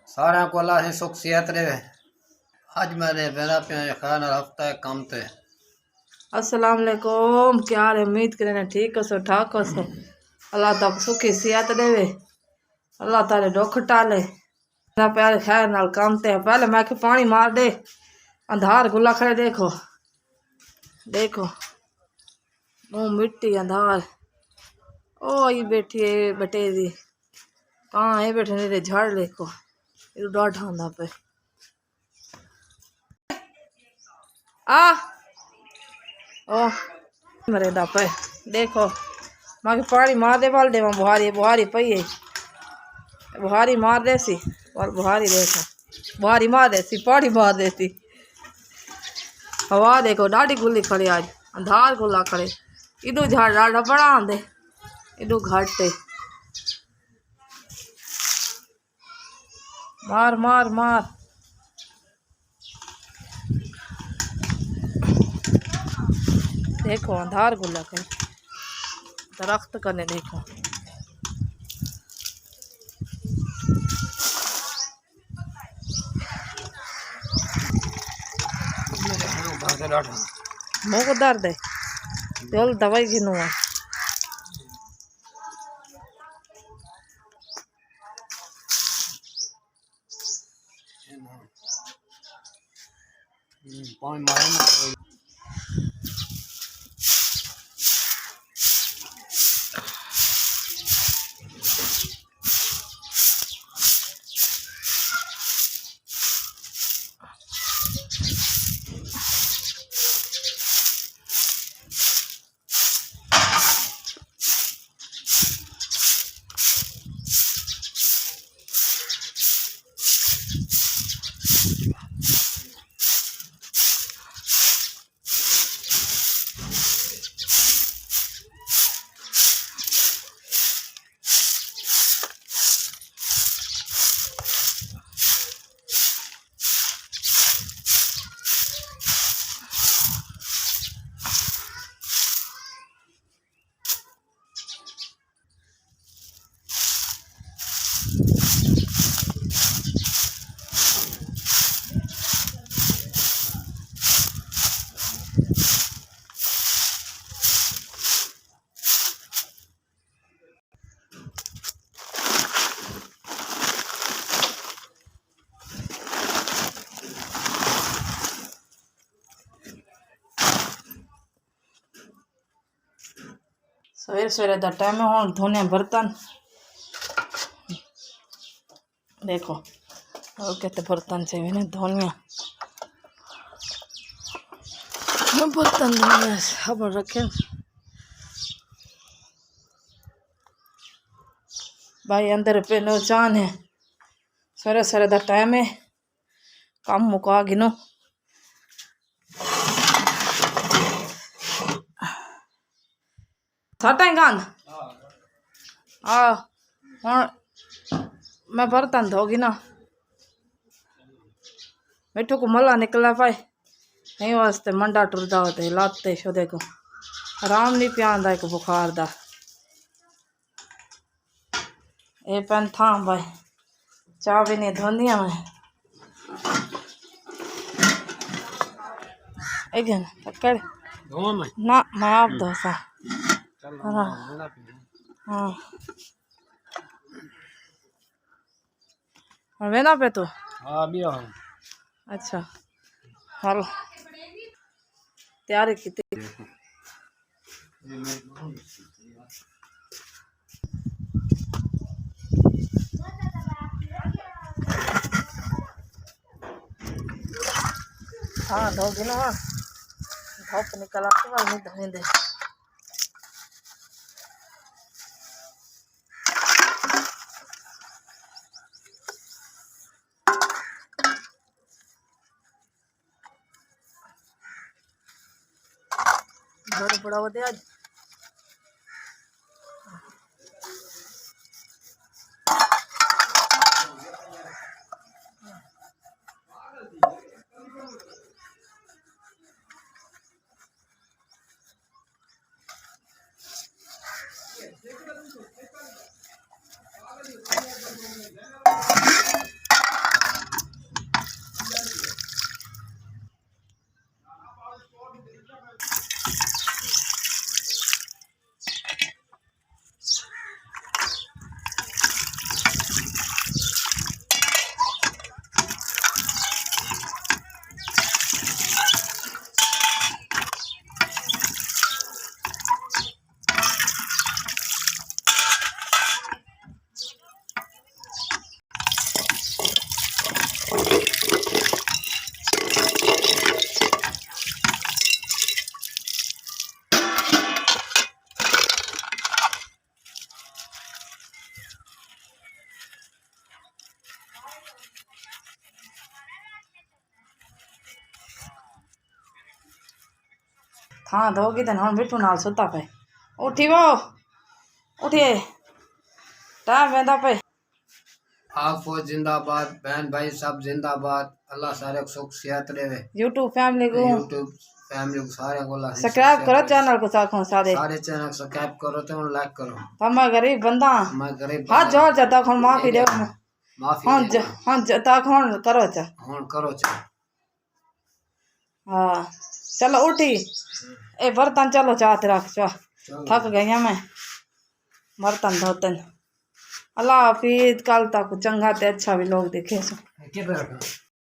सारा को अल्लाह से सुख सेहत रहे। आज मैंने मेरा पे खाना हफ्ता है काम ते। अस्सलाम वालेकुम, क्या हाल है? उम्मीद करें ठीक हो सो ठाक हो सो। अल्लाह तक सुखी सेहत देवे, अल्लाह तारे दुख टाले। ना प्यारे खैर नाल काम ते पहले मैं के पानी मार दे। अंधार गुला खड़े देखो देखो मुँह मिट्टी अंधार। ओ ये बैठी है बटेरी कहाँ है बैठे मेरे झाड़ देखो ये डाढ़ आंदा पे आ ओ मरे दा पे देखो माँ के पानी मार दे वाल दे वहाँ बुहारी बुहारी पई है बुहारी मार देसी और बुहारी देखो बुहारी मार देसी पानी मार देती हवा देखो डाढ़ी गुल्ली खड़ी आज अंधार गुला खड़े इधू झाड़ डाढ़ा बड़ा आंदे इधू घाटे मार मार मार देखो अंधार गुला खड़े दरख्त करने देखो मुँह को दर्द है चल दवाई गिनू पानी मारे सवेरे सवेरे का टाइम है हूँ धोने बर्तन देखो और कहते बर्तन चाहिए धोनिया बर्तन धोने सब रखे भाई अंदर पे नो चान है सवेरे सवेरे का टाइम है काम मुका गिनो साटा गान हाँ हूँ मैं बर्तन धोगी ना मिठू को मला निकला पाए नहीं वास्ते मंडा टुरदा होते लाते शो देखो आराम नहीं पिया आंदा एक बुखार दा ये पेन था भाई चाह भी नहीं धोंदी मैं एक पकड़ ना मैं आप धोसा हाँ वेना पे तो अच्छा हल तैयारी की हाँ धोगी ना धूप निकल आती है नहीं धोने दे घर बड़ा होते आज थां धोगी तो हम बिठू नाल सुता पे उठी वो उठिए टाइम वेंदा पे आप फौज जिंदाबाद, बहन भाई सब जिंदाबाद। अल्लाह सारे को सुख सेहत देवे। यूट्यूब फैमिली को यूट्यूब फैमिली को सारे को अल्लाह सब्सक्राइब करो चैनल को साखो सारे सारे चैनल सब्सक्राइब करो तो लाइक करो। हम गरीब बंदा मैं गरीब हाथ जोड़ जाता हूँ माफी दे माफी हाँ हाँ तक हूँ करो चा हुन करो चा। हाँ चलो उठी ए बर्तन चलो चाहते रख चो थक गई मैं बर्तन धोते अल्लाह हाफिज कल तक चंगा ते अच्छा भी लोग देखे सो।